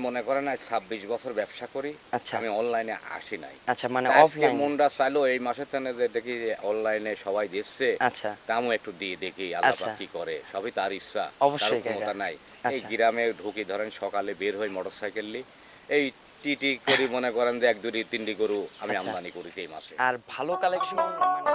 মনে করেন আজ 26 বছর ব্যবসা করি। আচ্ছা আমি অনলাইনে আসি নাই। আচ্ছা, মানে আজকে অফলাইন। মনটা চাইলো এই মাসের তেনে যে দেখি যে অনলাইনে সবাই দিচ্ছে, আচ্ছা তা আমিও একটু দিয়ে দেখি আল্লাহ আচ্ছা, পাক কি করে। সবই তার ইচ্ছা, কারো অবশ্যই কাকা। ক্ষমতা নাই। এই আচ্ছা গ্রামে ঢুকি ধরেন সকালে বের হই মোটরসাইকেল নিয়ে। এই টিটি করি মনে করেন যে ১ ২ ৩টি গরু আমি আচ্ছা, আমদানি করেছি এই মাসে। আর ভালো কালেকশন মানে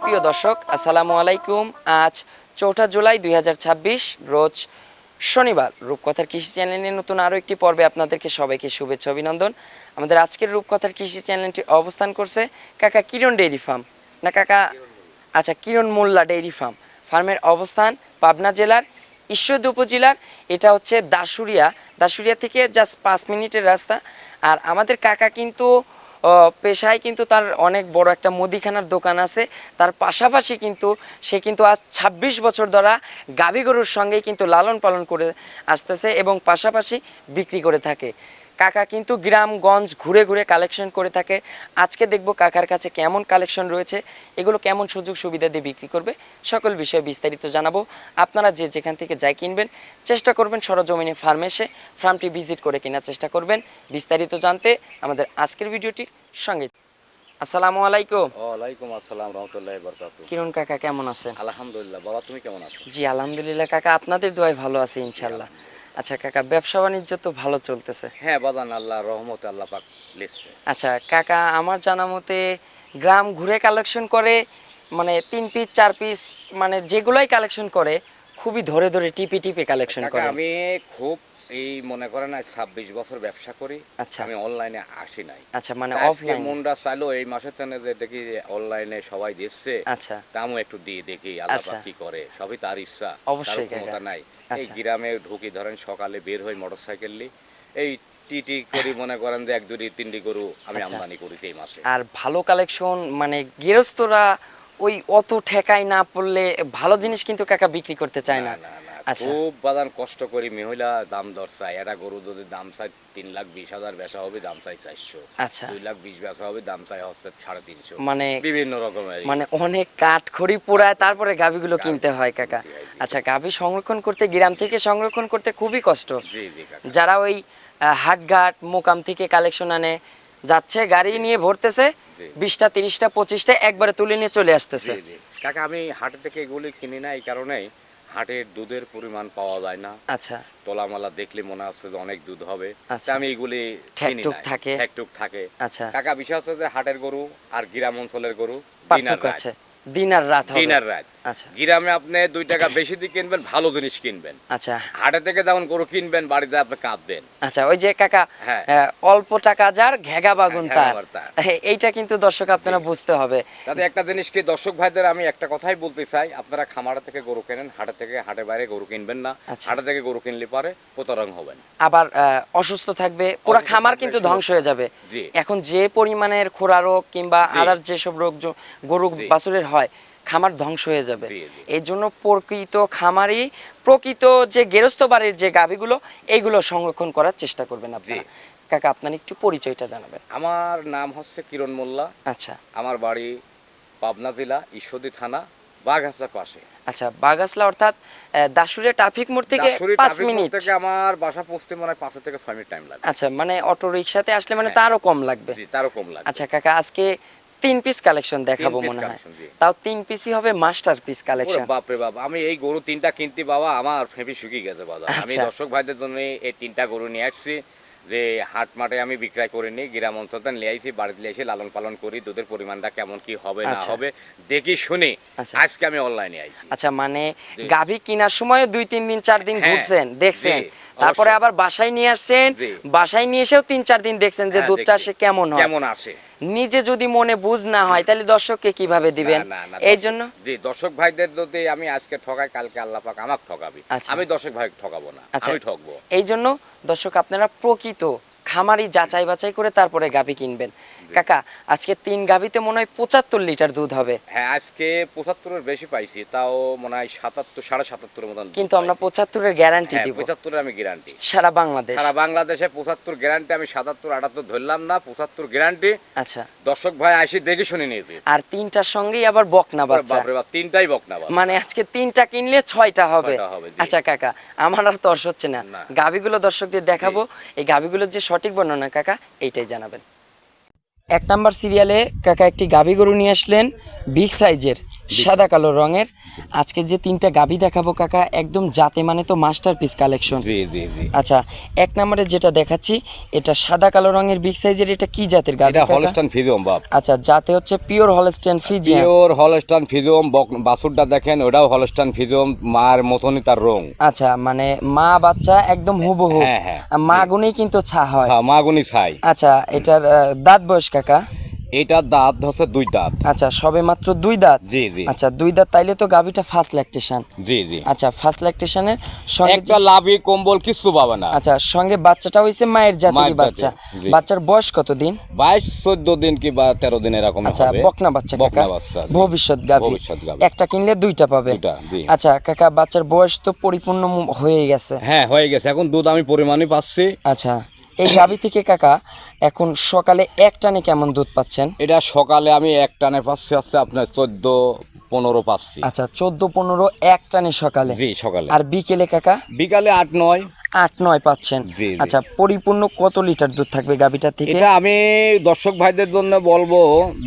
প্রিয় দর্শক আসসালামু আলাইকুম। আজ ৪ঠা জুলাই ২০২৬ রোজ শনিবার। রূপকথার কৃষি চ্যানেলের নতুন আরও একটি পর্বে আপনাদেরকে সবাইকে শুভেচ্ছা অভিনন্দন। আমাদের আজকের রূপকথার কৃষি চ্যানেলটি অবস্থান করছে কাকা কিরণ ডেইরি ফার্ম, না কাকা? আচ্ছা, কিরণ মোল্লা ডেইরি ফার্ম। ফার্মের অবস্থান পাবনা জেলার ঈশ্বরদী উপজেলার, এটা হচ্ছে দাসুরিয়া থেকে জাস্ট ৫ মিনিটের রাস্তা। আর আমাদের কাকা কিন্তু পেশায় কিন্তু তার অনেক বড় একটা মুদিখানার দোকান আছে। তার পাশাপাশি কিন্তু সে কিন্তু আজ ২৬ বছর ধরা গাভী গরুর সঙ্গেই কিন্তু লালন পালন করে আসতেছে এবং পাশাপাশি বিক্রি করে থাকে। কাকা কিন্তু গ্রামগঞ্জ ঘুরে ঘুরে কালেকশন করে থাকে। আজকে দেখব কাকার কাছে কেমন কালেকশন রয়েছে, এগুলো কেমন সুযোগ সুবিধা দিয়ে বিক্রি করবে, সকল বিষয়ে বিস্তারিত জানাবো। আপনারা যে যেখান থেকে যাই কিনবেন চেষ্টা করবেন সরজমিনে ফার্মে এসে ফার্মটি ভিজিট করে কেনার চেষ্টা করবেন। বিস্তারিত জানতে আমাদের আজকের ভিডিওটির সঙ্গে। আসসালামু আলাইকুম। ওয়ালাইকুম আসসালাম রহমতুল্লাহি বারাকাতুহু। কিরণ কাকা কেমন আছেন? আলহামদুলিল্লাহ। বাবা তুমি কেমন আছো? জি আলহামদুলিল্লাহ কাকা, আপনাদের দোয়ায় ভালো আছি ইনশাল্লাহ। আচ্ছা কাকা, ব্যবসা বাণিজ্য তো ভালো চলতেছে? হ্যাঁ বাদান আল্লাহর রহমতে আল্লাহ পাক লিখছে। আচ্ছা কাকা, আমার জানা মতে গ্রাম ঘুরে কালেকশন করে, মানে 3 পিস 4 পিস, মানে যেগুলোই কালেকশন করে খুবই ধরে ধরে টিপে টিপে কালেকশন কাকা করে। আমি খুব এই মনে করেন আজ 26 বছর ব্যবসা করি। আচ্ছা আমি অনলাইনে আসি নাই। আচ্ছা, মানে আজকে অফলাইন। মনটা চাইলো এই মাসের তেনে যে দেখি যে অনলাইনে সবাই দিচ্ছে, আচ্ছা তা আমিও একটু দিয়ে দেখি আল্লাহ আচ্ছা, পাক কি করে। সবই তার ইচ্ছা, কারো অবশ্যই কাকা। ক্ষমতা নাই। এই আচ্ছা গ্রামে ঢুকি ধরেন সকালে বের হই মোটরসাইকেল নিয়ে। এই টিটি করি মনে করেন যে ১ ২ ৩টি গরু আমি আচ্ছা, আমদানি করেছি এই মাসে। আর ভালো কালেকশন মানে গৃহস্থরা ওই অত ঠেকায় না পড়লে ভালো জিনিস কিন্তু কাকা বিক্রি করতে চায় না না। না না আচ্ছা খুব বাদান কষ্ট করি মহিলা দাম দর চাই। একটা গরু যদি দাম চাই ৩,২০,০০০ বেচা হবে, দাম চাই ৪০০। আচ্ছা, ২,২০,০০০ বেচা হবে, দাম চাই হচ্ছে ৩৫০। মানে বিভিন্ন রকমের মানে অনেক কাঠখড়ি পোড়ায় তারপরে গাভীগুলো কিনতে হয় কাকা। কিনতে হয়, জি। আচ্ছা, গাভী সংরক্ষণ করতে গ্রাম থেকে সংরক্ষণ করতে খুবই কষ্ট। জি জি কাকা। যারা ওই হাটঘাট মোকাম থেকে কালেকশন আনে, যাচ্ছে গাড়ি নিয়ে ভরতেছে, জি 20টা 30টা 25টা একবারে তুলে নিয়ে চলে আসতেছে। জি জি কাকা আমি হাটে থেকে এগুলি কিনি না এই কারণেই, হাটের দুধের পরিমাণ পাওয়া যায় না। আচ্ছা তোলামালা দেখলে মনে হচ্ছে যে অনেক দুধ হবে, আচ্ছা, তা আমি এগুলি কিনি ঠেকঠুক না। থাকে। ঠেকটুক থাকে। আচ্ছা, কাকা বিষয় হচ্ছে যে হাটের গরু আর গ্রাম অঞ্চলের গরু দিন আর পার্থক্য রাত। আছে, দিন আর রাত দিন হবে। আর রাত। আচ্ছা গ্রামে আপনি ২ টাকা বেশি দিয়ে কিনবেন, ভালো জিনিস কিনবেন। আচ্ছা হাটে থেকে যখন গরু কিনবেন বাড়িতে আপনি কাঁদবেন। আচ্ছা, ওই যে কাকা হ্যাঁ অল্প টাকা যার ঘেগা বাগুন হ্যাঁ, তার, আবার তার। এইটা কিন্তু দর্শক আপনারা বুঝতে হবে। তাতে একটা জিনিস কি দর্শক ভাইদের আমি একটা কথাই বলতে চাই, আপনারা খামারে থেকে গরু কেনেন, হাটে বাইরে গরু কিনবেন না। আচ্ছা। হাটে থেকে গরু কিনলে পরে প্রতারণ হবেন। আবার অসুস্থ থাকবে, পুরো অসুস্থ খামার থাকবে, কিন্তু ধ্বংস হয়ে যাবে। জি এখন যে পরিমাণের খোরা রোগ কিংবা জি। আদার যেসব রোগ গরু জি। বাছুরের হয়, খামার ধ্বংস হয়ে যাবে। জি জি এই জন্য প্রকৃত খামারি, প্রকৃত যে গেরস্ত বাড়ির যে গাভীগুলো, এইগুলো সংরক্ষণ করার চেষ্টা করবেন আপনারা। কাকা আপনার একটু পরিচয়টা জানাবেন। আমার নাম হচ্ছে কিরণ মোল্লা। আচ্ছা আমার বাড়ি পাবনা জেলা ঈশ্বরদী থানা, বাঘাসলার পাশে। আচ্ছা, বাগাসলা অর্থাৎ দাসুরিয়া ট্রাফিক মোড় থেকে দাসুরি 5 ট্রাফিক মোড় মিনিট। থেকে আমার বাসা পৌঁছতে মনে হয় 5 থেকে 6 মিনিট টাইম লাগে। আচ্ছা, মানে অটো রিক্সাতে আসলে মানে হ্যাঁ। তারও কম লাগবে। জি তারও কম লাগে। আচ্ছা কাকা, আজকে 3 পিস কালেকশন দেখাবো 3 পিস মনে হয়। কালেকশন, জি। তাও 3 পিসই হবে মাস্টার পিস ওরে কালেকশন। বাপ রে বাপ, আমি এই গরু 3টা কিনতে বাবা আমার ফেঁপি শুকিয়ে গেছে বাজার। আমি আচ্ছা। দর্শক ভাইদের জন্য এই 3টা গরু নিয়ে আসছি, যে হাট মাঠে আমি বিক্রয় করিনি, গ্রাম অঞ্চলতে নিয়ে আইছি, বাড়িতে এসে লালন পালন করি, দুধের পরিমাণটা কেমন কি হবে না আচ্ছা। হবে দেখি শুনি। আচ্ছা। আজকে আমি অনলাইনে আইছি। আচ্ছা, মানে জি। গাভী কেনার সময় 2-3 দিন 4 দিন হ্যাঁ, ঘুরছেন, দেখছেন, জি, তারপরে অবশ্যই। আবার বাসায় নিয়ে আসছেন, জি। বাসায় নিয়ে এসেও 3-4 দিন দেখছেন যে হ্যাঁ, দুধটা দেখছি। আসে কেমন হয়। কেমন আসে। নিজে যদি মনে বুঝ না হয় তাহলে দর্শককে কিভাবে দিবেন? না, না, এই দর্শক- জন্য জি দর্শক ভাইদের যদি আমি আজকে ঠকাই, কালকে আল্লাহ পাক আমাকে ঠকাবি। আচ্ছা। আমি দর্শক ভাই ঠকাবো না, আচ্ছা। আমি ঠকবো। এই জন্য দর্শক আপনারা প্রকৃত খামারি যাচাই বাছাই করে তারপরে গাভী কিনবেন। কাকা আজকে 3 গাভীতে মনে হয় 75 লিটার দুধ হবে। হ্যাঁ আজকে 75-এর বেশি পাইছি, তাও মনে হয় 77 77 মতন দুধ কিন্তু আমরা পাইছি। 75-এর গ্যারান্টি হ্যাঁ, দিব 75-এর আমি গ্যারান্টি সারা বাংলাদেশ। সারা বাংলাদেশে 75 গ্যারান্টি, আমি 77 78 ধরলাম না, 75 গ্যারান্টি। আচ্ছা দর্শক ভাই আসি দেখে শুনে নিয়েছে। আর 3টার সঙ্গেই আবার বকনা বাচ্চা, বাপরে বাপ, 3টাই বকনা বাচ্চা। মানে আজকে 3টা কিনলে 6টা হবে। 6টা হবে, জি। আচ্ছা কাকা আমার আর তর্স হচ্ছে না, না। গাভীগুলো দর্শকদের দেখাবো, এই গাভীগুলোর যে সঠিক বর্ণনা কাকা এইটাই জানাবেন। 1 নাম্বার সিরিয়ালে কাকা একটি গাভী গরু নিয়ে আসলেন বিগ সাইজের সাদা কালো রঙের। আজকে যে 3টা গাভী দেখাবো কাকা একদম জাতে মানে তো মাস্টারপিস কালেকশন। জি জি জি। আচ্ছা 1 নম্বরে যেটা দেখাচ্ছি এটা সাদা কালো রঙের বিগ সাইজের, এটা কি জাতের গাভী এটা কাকা? হলস্টাইন ফ্রিজিয়ান বাপ। আচ্ছা জাতে হচ্ছে pure Holstein Friesian. Pure Holstein Friesian, বাছুরটা দেখেন ওটাও হলস্টাইন ফ্রিজিয়ান, মার মতনই তার রং। আচ্ছা মানে মা বাচ্চা একদম হুবহু, হ্যাঁ, হ্যাঁ। মা গুনেই কিন্তু ছা হয়। মাগুনি ছাই। আচ্ছা এটার দাঁত বয়স কাকা? এটার দাঁত হচ্ছে 2 দাঁত। আচ্ছা সবে মাত্র 2 দাঁত। জি জি। আচ্ছা 2 দাঁত তাইলে তো গাভীটা ফার্স্ট ল্যাকটেশন। জি জি। আচ্ছা ফার্স্ট ল্যাকটেশনের সঙ্গে একটা লাভি কম্বল কিছু পাবে না। আচ্ছা সঙ্গে বাচ্চাটা হইছে মায়ের জাতির মায়ের বাচ্চা। জাতের, জি। বাচ্চার বয়স কত দিন? 22-14 দিন কি বা 13 দিন এরকম আচ্ছা হবে। বকনা বাচ্চা কাকা, বকনা বাচ্চা, জি। ভবিষ্যৎ গাভী। ভবিষ্যৎ গাভী। একটা কিনলে 2টা পাবে। 2টা, জি। আচ্ছা কাকা বাচ্চার বয়স তো পরিপূর্ণ হয়ে গেছে। হ্যাঁ হয়ে গেছে, এখন দুধ আমি পরিমাণই পাচ্ছি। আচ্ছা এই গাভী থেকে কাকা এখন সকালে এক টানে কেমন দুধ পাচ্ছেন? এটা সকালে আমি এক টানে পাচ্ছি হচ্ছে আপনার 14-15 পাচ্ছি। আচ্ছা 14-15 এক টানে সকালে। জি সকালে। আর বিকেলে কাকা? বিকালে 8-9। 8-9 পাচ্ছেন। জি, জি। আচ্ছা পরিপূর্ণ কত লিটার দুধ থাকবে গাভীটা থেকে? এটা আমি দর্শক ভাইদের জন্য বলবো,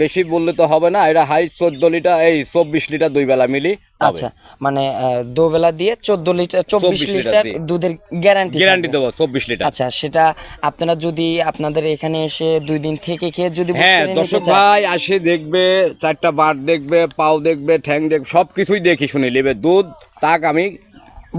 বেশি বললে তো হবে না, এটা হাই 14 লিটার, এই 24 লিটার 2 বেলা মিলি পাবে। আচ্ছা মানে দোবেলা দিয়ে 14 লিটার 24 24 লিটার, লিটার জি। দুধের গ্যারান্টি গ্যারান্টি দেবো 24 লিটার। আচ্ছা সেটা আপনারা যদি আপনাদের এখানে এসে 2 দিন থেকে খেয়ে যদি বুঝ হ্যাঁ করে নিতে দর্শক চান, ভাই আসে দেখবে, 4টা বাট দেখবে, পাও দেখবে, ঠ্যাং দেখবে, সব কিছুই দেখি শুনে নেবে। দুধ তাক আমি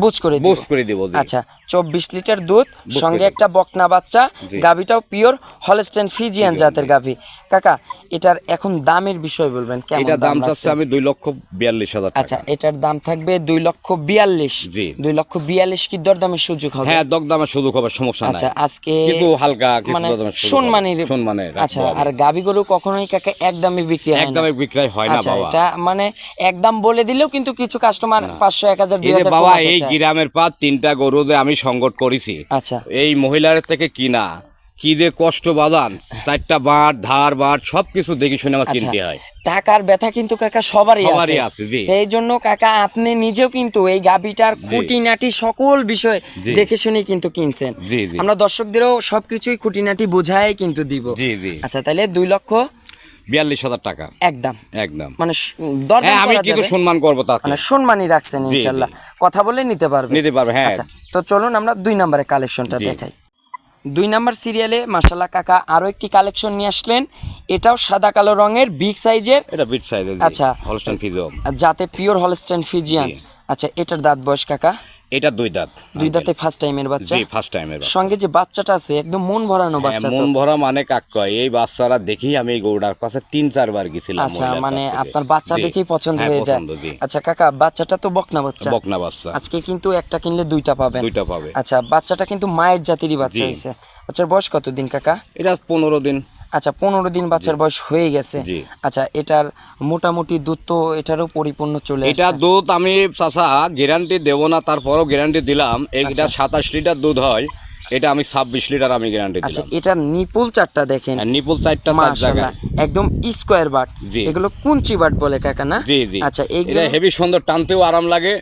বুঝ করে দিব। বুঝ করে দিব, জি। আচ্ছা 24 লিটার দুধ বুঝ সঙ্গে করে একটা বকনা বাচ্চা, জি। গাভীটাও পিওর হলস্টাইন ফ্রিজিয়ান জাতের গাভী। কাকা এটার এখন দামের বিষয় বলবেন কেমন এটা দাম লাগছে? চাচ্ছে আমি 2,42,000 আচ্ছা টাকা। এটার দাম থাকবে 2,42,000। জি। 2,42,000 কি দরদামের সুযোগ হবে? হ্যাঁ দরদামের সুযোগ হবে, সমস্যা নাই। আচ্ছা আজকে কিছু হালকা কিছু মানে দরদামের সুযোগ হবে। সম্মানের সম্মানের আচ্ছা আর গাভী গরু কখনোই কাকা একদমে বিক্রি হয় না। একদমে বিক্রয় হয় না আচ্ছা বাবা। এটা মানে একদম বলে দিলেও কিন্তু কিছু কাস্টমার 500 1000 এই যে 2000 বাবা কমাতে এই চায়। গ্রামের পা 3টা গরু যে আমি সংকট করেছি, আচ্ছা এই মহিলার থেকে কিনা কি যে কষ্ট বাদান, 4টা বাট ধার বাট সবকিছু দেখি শুনে আমার আচ্ছা কিনতে হয়। টাকার ব্যথা কিন্তু কাকা সবারই সবারই আছে। আছে, জি। এই জন্য কাকা আপনি নিজেও কিন্তু এই গাভীটার খুঁটিনাটি সকল বিষয় জি। দেখে শুনে কিন্তু কিনছেন। জি, জি। আমরা দর্শকদেরও সবকিছুই খুঁটিনাটি বোঝাই কিন্তু দিব। জি জি। আচ্ছা তাহলে 2,42,000 টাকা একদম একদম। মানে দরদাম হ্যাঁ আমি করা কিছু যাবে। সম্মান করবো তাকে। মানে সম্মানই রাখছেন জি, ইনশাআল্লাহ, জি। কথা বলে নিতে পারবে। নিতে পারবে, হ্যাঁ। আচ্ছা তো চলুন আমরা 2 নম্বরের কালেকশনটা জি। দেখাই। 2 নাম্বার সিরিয়ালে মাশাআল্লাহ কাকা আরো একটি কালেকশন নিয়ে আসলেন, এটাও সাদা কালো রঙের বিগ সাইজের, এটা বিট সাইজের। আচ্ছা। Holstein Friesian. যাতে পিওর হলস্টাইন ফ্রিজিয়ান। জি। আচ্ছা এটার দাঁত বয়স কাকা? এটা 2 দাঁত। 2 দাঁতে ফার্স্ট টাইমের বাচ্চা। জি ফার্স্ট টাইমের বাচ্চা। সঙ্গে যে বাচ্চাটা আছে একদম মন ভরানো বাচ্চা তো। মন ভরা মানে কাক কয়, এই বাচ্চারা দেখি আমি এই গরুটার কাছে 3-4 বার গেছিলাম। আচ্ছা মহিলার মানে কাছ থেকে। আপনার বাচ্চা জি। দেখেই পছন্দ হ্যাঁ, হয়ে যায়। পছন্দ, জি। আচ্ছা কাকা বাচ্চাটা তো বকনা বাচ্চা। বকনা বাচ্চা। আজকে কিন্তু একটা কিনলে 2টা পাবেন। 2টা পাবে। আচ্ছা বাচ্চাটা কিন্তু মায়ের জাতিরই বাচ্চা জি। হয়েছে। বাচ্চার বয়স কত দিন কাকা? এটা 15 দিন। আচ্ছা 15 দিন বাচ্চার বয়স হয়ে গেছে। জি। আচ্ছা এটার মোটামুটি দুধ তো এটারও পরিপূর্ণ চলে এটা আসছে। দুধ আমি চাচা গ্যারান্টি দেবো না, তারপরও গ্যারান্টি দিলাম। এটা 27 লিটার দুধ হয়, এটা আমি 26 লিটার আমি গ্যারান্টি আচ্ছা দিলাম। এটার নিপুল চারটা দেখেন, আর নিপুল 4টা 4 মাশাআল্লাহ জায়গায়। একদম স্কয়ার বাট। জি। এগুলো কুঞ্চি বাট বলে কাকা না? জি জি। আচ্ছা এইগুলো এটা হেভি সুন্দর, টানতেও আরাম লাগে,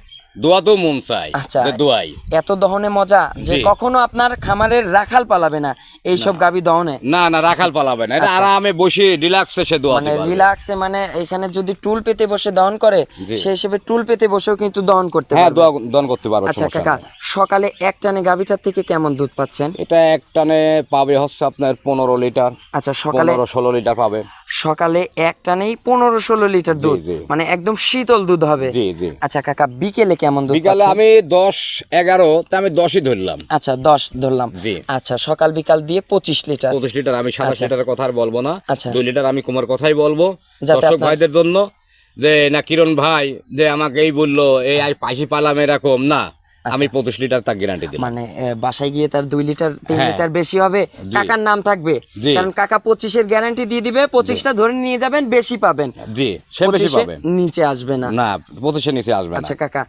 দোয়াতেও মন চাই। আচ্ছা যে দোয়াই। এত দহনে মজা যে জি। কখনো আপনার খামারের রাখাল পালাবে না এইসব গাবি দহনে। না না রাখাল পালাবে না, এটা আচ্ছা। আরামে বসে রিল্যাক্সে সে দোয়াতে মানে পারবে। রিল্যাক্সে মানে এখানে যদি টুল পেতে বসে দহন করে জি। সেই হিসেবে টুল পেতে বসেও কিন্তু দহন করতে হ্যাঁ পারবে। দন করতে পারবে, আচ্ছা সমস্যা কাকা নেই। সকালে এক টানে গাভিটার থেকে কেমন দুধ পাচ্ছেন? এটা এক টানে পাবে হচ্ছে আপনার 15 লিটার। আচ্ছা সকালে 15-16 লিটার পাবে। সকালে এক টানেই 15-16 লিটার দুধ, জি। মানে একদম শীতল দুধ হবে। জি জি। আচ্ছা কাকা বিকেলে কেমন দুধ বিকালে পাচ্ছেন? আমি 10-11 তা আমি 10ই ধরলাম। আচ্ছা 10 ধরলাম। জি। আচ্ছা সকাল বিকাল দিয়ে 25 লিটার। 25 লিটার আমি 27 আচ্ছা। লিটারের কথা আর বলবো না। আচ্ছা। 2 লিটার আমি কুমার কথাই বলবো যাতে দর্শক আপনার- ভাইদের জন্য, যে না কিরণ ভাই যে আমাকে এই বললো এই পাইসি পালাম এরকম না, আমি 25 লিটার তার গ্যারান্টি দিলাম। মানে বাসায় গিয়ে তার 2 লিটার 3 হ্যাঁ। লিটার বেশি হবে, জি। কাকার নাম থাকবে, জি। কারণ কাকা 25-এর গ্যারান্টি দিয়ে দিবে, 25টা ধরে নিয়ে যাবেন, বেশি পাবেন। জি, সে বেশি 25-এর পাবে নিচে আসবে না। না, 25 এর নিচে আসবে না। আচ্ছা কাকা,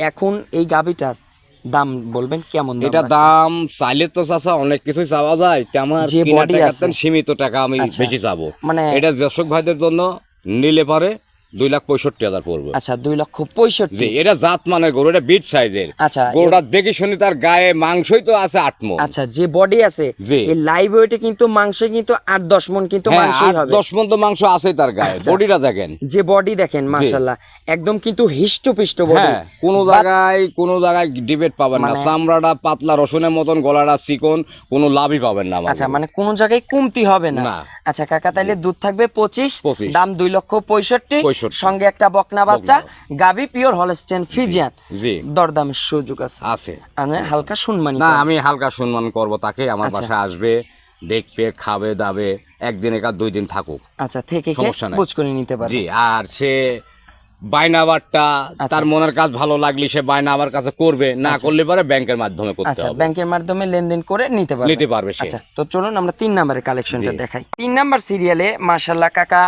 এখন এই গাবিটার দাম বলবেন কেমন দাম এটা রাখছেন? দাম চাইলে তো চাচা অনেক কিছুই চাওয়া যায়, তে আমার যে কিনা body টাকা আছে। সীমিত টাকা আমি আচ্ছা। বেশি চাবো। মানে- এটা দর্শক ভাইদের জন্য নিলে পারে 2,65,000 পড়বে। আচ্ছা 2,65,000। জি, এটা জাত মানের গরু, এটা বিট সাইজের। আচ্ছা, গরুটা দেখে শুনি তার গায়ে মাংসই তো আছে 8 মণ। আচ্ছা যে বডি আছে জি। এই লাইভ ওয়েটে কিন্তু মাংস কিন্তু 8-10 মণ কিন্তু হ্যাঁ, মাংসই হবে। 8-10 মণ তো মাংস আছে তার গায়ে। আচ্ছা। বডিটা দেখেন। যে বডি দেখেন মাশাআল্লাহ, একদম কিন্তু হিষ্টপিষ্ট বডি। হ্যাঁ, কোনো জায়গায় ডিবেট পাবেন না, চামড়াটা পাতলা রসুনের মতন, গলাটা চিকন, কোনো লাভই পাবেন না আমার আচ্ছা গরু। মানে কোন জায়গায় কমতি হবে না। না। আচ্ছা কাকা, তাইলে দুধ থাকবে 25, 25, দাম 2,65,000, 65, সঙ্গে একটা বকনা বাচ্চা, গাবি পিওর হলস্টেইন ফ্রিজিয়ান। জি। দরদামের সুযোগ আছে। আছে। মানে হালকা শুনমানি না, করবেন। আমি হালকা সম্মান করব তাকে, আমার আচ্ছা। বাসায় আসবে, দেখবে, খাবে দাবে, একদিন একা 2 দিন থাকুক, আচ্ছা থেকে সমস্যা নাই। বুঝ করে নিতে পারবে। জি। আর সে বাইনাবারটা তার মনের কাজ ভালো লাগলে সে বাইনা আমার কাছে করবে, না করলে পরে ব্যাংকের মাধ্যমে করতে আচ্ছা হবে। ব্যাংকের মাধ্যমে লেনদেন করে নিতে পারবে সে। আচ্ছা তো চলুন আমরা 3 নম্বরের কালেকশনটা দেখাই। 3 নাম্বার সিরিয়ালে মাশাআল্লাহ কাকা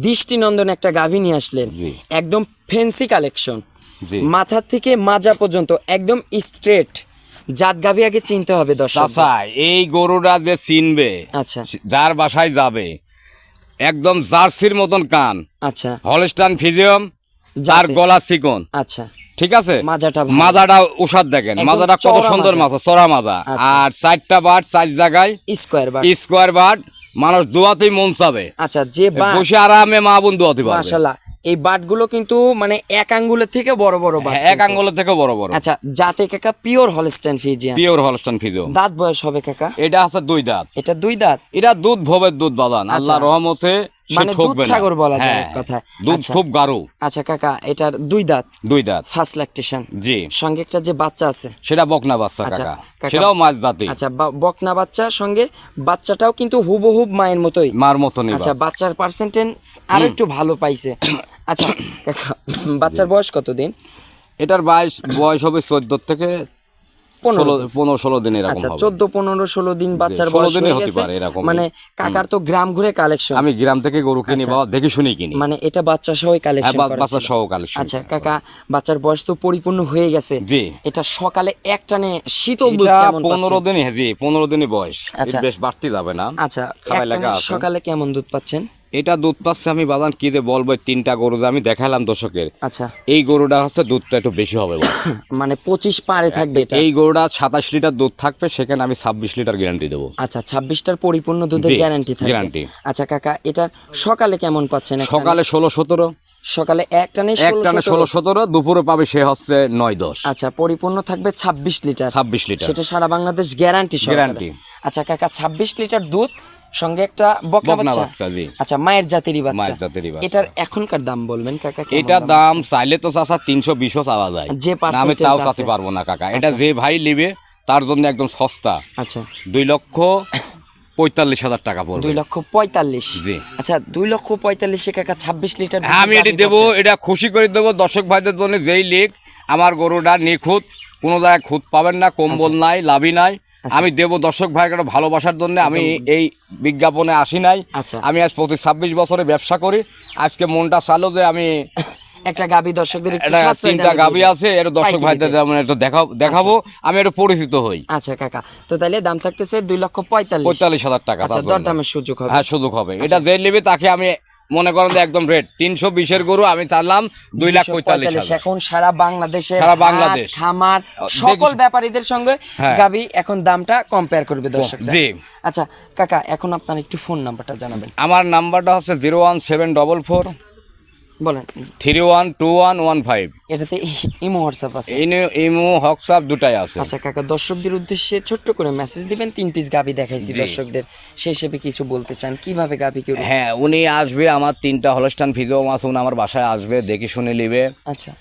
দৃষ্টিনন্দন একটা গাভী নিয়ে আসলেন, জি। একদম ফ্যান্সি কালেকশন, জি। মাথা থেকে মাজা পর্যন্ত একদম স্ট্রেট। জাত গাভী আগে চিনতে হবে দর্শক। চাচা, এই গরুটা যে চিনবে, আচ্ছা যার বাসায় যাবে, একদম জার্সির মতন কান, আচ্ছা হলস্টাইন ফ্রিজিয়ান, যার জাতে। গলা চিকন, আচ্ছা ঠিক আছে, মাজাটা ভালো। মাজাটা উষাদ দেখেন, একদম মাজাটা কত চওড়া সুন্দর মাজা। মাজা, চড়া মাজা। আচ্ছা। আর 4টা বাট 4 জায়গায় স্কোয়ার বাট, মানুষ দোয়াতেই মন চাবে, আচ্ছা যে বাট বসে আরামে মা বোন দোয়াতে পারবে। মাশাআল্লাহ এই বাটগুলো কিন্তু মানে 1 আঙ্গুলের থেকে বড় বড় বাট। হ্যাঁ, 1 আঙ্গুলের থেকে বড় বড়। আচ্ছা জাতে কাকা pure Holstein Friesian. Pure Holstein Friesian. দাঁত বয়স হবে কাকা? এটা আছে 2 দাঁত। এটা 2 দাঁত। এটা দুধ ভবের দুধ বাদান, আল্লাহর রহমতে সে মানে দুধ ঠকবে না। সাগর বলা যায় হ্যাঁ, এক কথায়। দুধ আচ্ছা। খুব গাঢ়। আচ্ছা কাকা এটার 2 দাঁত, 2 দাঁত। First lactation. জি। সঙ্গে একটা যে বাচ্চা আছে সেটা বকনা বাচ্চা আচ্ছা, কাকা, কাকা। সেটাও মাছ জাতি, আচ্ছা বকনা বাচ্চা, সঙ্গে বাচ্চাটাও কিন্তু হুবহুব মায়ের মতোই। মার মতনই। আচ্ছা বাচ্চার পার্সেন্টেজ আরো একটু ভালো পাইছে। আচ্ছা কাকা বাচ্চার বয়স কতদিন? এটার বয়স হবে 14 থেকে 15-16 দিন এরকম আচ্ছা হবে। 14-15-16 দিন বাচ্চার 16 বয়স দিনই হয়ে হতে গেছে। পারে এরকম। মানে কাকার তো গ্রাম ঘুরে কালেকশন। আমি গ্রাম থেকে গরু কিনি, বাবা দেখে শুনেই কিনি। মানে এটা বাচ্চা সহই কালেকশন হ্যাঁ, করা বাচ্চা ছিল। সহ কালেকশন। আচ্ছা কাকা বাচ্চার বয়স তো পরিপূর্ণ হয়ে গেছে। জি। এটা সকালে একটানে শীতল দুধ এটা কেমন 15 পাচ্ছেন? দিনই, জি 15 দিনই বয়স। আচ্ছা। এর বেশ বাড়তি যাবে না। আচ্ছা খাওয়াই লাগা একটানে আছে। সকালে কেমন দুধ পাচ্ছেন? এটা দুধ পাচ্ছে আমি বাদান কি যে বলবো, 3টা গরু যে আমি দেখালাম দর্শকের, আচ্ছা এই গরুটা হচ্ছে দুধটা একটু বেশি হবে বাবা। মানে 25 পারে থাকবে এটা। এই গরুটা 27 লিটার দুধ থাকবে, সেখানে আমি 26 লিটার গ্যারান্টি দেবো। আচ্ছা 26টার পরিপূর্ণ দুধের জি, গ্যারান্টি থাকবে। guarantee। আচ্ছা কাকা এটা সকালে কেমন পাচ্ছেন? একটানে? সকালে 16-17, সকালে একটানে 16-17, দুপুরে পাবে সে হচ্ছে 9-10। আচ্ছা পরিপূর্ণ থাকবে 26 লিটার। 26 লিটার সেটা সারা বাংলাদেশ গ্যারান্টি Guarantee। আচ্ছা কাকা 26 লিটার দুধ, সঙ্গে একটা বকনা বকনা বাচ্চা। বাচ্চা, জি। আচ্ছা মায়ের জাতেরই বাচ্চা। মায়ের জাতেরই বাচ্চা। এটার এখনকার দাম বলবেন কাকা কেমন? এটা দাম চাইলে তো চাচা 320 চাওয়া যায়, যে না আমি percentage তাও আছে। চাতে পারবো না কাকা। এটা যে ভাই নেবে তার জন্য একদম সস্তা, আচ্ছা 2,45,000 টাকা পড়বে। 2,45,000। জি। আচ্ছা 2,45,000 কাকা 26 লিটার দুধের আমি এটি গাভী দেবো, পাচ্ছেন। এটা খুশি করে দেবো দর্শক ভাইদের জন্য। যেই লিখ আমার গরুটা নিখুঁত, কোনো জায়গায় খুঁত পাবেন না, কম্বল নাই, লাভি নাই। আমি দেবো দর্শক ভাইয়ের একটা ভালোবাসার জন্য। আমি এই বিজ্ঞাপনে আসি নাই। আচ্ছা। আমি আজ 26 বছরে ব্যবসা করি। আজকে মনটা চালো যে আমি একটা গাভী দর্শকদের একটু এটা সাশ্রয়ী 3টা দামে গাভী দিয়ে আছে, এর দর্শক পাইকারিতে। ভাইদের যেমন একটু দেখাবো, আমি একটু পরিচিত হই। আচ্ছা কাকা তো তাহলে দাম থাকতেছে 2,45,000। 45,000 টাকা। আচ্ছা তার জন্য। দরদামের সুযোগ হবে। হ্যাঁ, সুযোগ হবে। এটা যে নেবে তাকে আমি মনে করেন যে একদম রেট 320-এর গরু আমি চাইলাম 2,45,000। এখন সারা বাংলাদেশে সারা বাংলাদেশ। খামার সকল ব্যাপারীদের সঙ্গে হ্যাঁ। গাবি এখন দামটা কম্পেয়ার করবে দর্শক। জি। আচ্ছা কাকা এখন আপনার একটু ফোন নাম্বারটা জানাবেন। আমার নাম্বারটা হচ্ছে 01744 বলেন 312115। এটাতে ইমো হোয়াটসঅ্যাপ আছে? ইমো হোয়াটসঅ্যাপ দুটাই আছে। আচ্ছা কাকা দর্শকদের উদ্দেশ্যে ছোট্ট করে মেসেজ দিবেন। 3 পিস গাবি দেখাইছি দর্শকদের, সেই হিসেবে কিছু বলতে চান কিভাবে গাবি কেউ? হ্যাঁ, উনি আসবে, আমার 3টা হলস্টাইন ফ্রিজিয়ান আছে, উনি আমার বাসায় আসবে, দেখে শুনে নিবে, আচ্ছা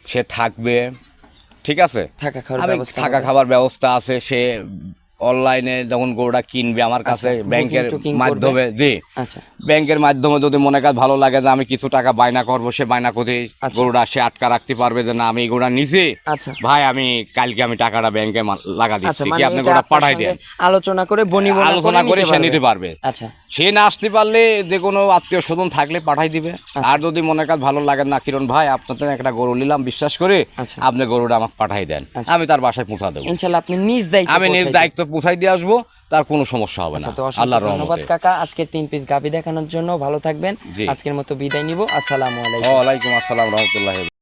সে থাকবে, ঠিক আছে। থাকা খাওয়ার আমি ব্যবস্থা থাকা হবে? খাবার ব্যবস্থা আছে, সে অনলাইনে যখন গরুটা কিনবে আমার কাছে আচ্ছা, ব্যাংকের booking মাধ্যমে জি আচ্ছা ব্যাংকের মাধ্যমে যদি মনে কাজ ভালো লাগে যে আমি কিছু টাকা বায়না করবো, সে বায়না করে আচ্ছা। গরুটা সে আটকা রাখতে পারবে যে না আমি এই গরুটা নিছি আচ্ছা ভাই, আমি কালকে আমি টাকাটা ব্যাংকে লাগা আচ্ছা দিচ্ছি, কি মানে আপনি এটা গরুটা আপনার পাঠাই সঙ্গে দেন। আলোচনা করে বনিবনা আলোচনা করে সে নিতে পারবে। আচ্ছা সে না আসতে পারলে যে কোনো আত্মীয় স্বজন থাকলে পাঠাই দিবে। আর যদি মনে কাজ ভালো লাগে না, কিরণ ভাই আপনার থেকে একটা গরু নিলাম বিশ্বাস করে, আচ্ছা। আপনি গরুটা আমাকে পাঠাই দেন, আচ্ছা। আমি তার বাসায় পৌঁছা দেবো। ইনশাআল্লাহ আপনি নিজ দায়িত্ব আমি নিজ দায়িত্ব পৌঁছাই দিয়ে আসবো, তার কোনো সমস্যা হবে না আচ্ছা, তো অসংখ্য আল্লাহর ধন্যবাদ রহমতে। কাকা আজকে 3 পিস গাভী দেখানোর জন্য। ভালো থাকবেন। জি। আজকের মতো বিদায় নিব। আসসালামু আলাইকুম। ওয়ালাইকুম আসসালাম রহমতুল্লাহ।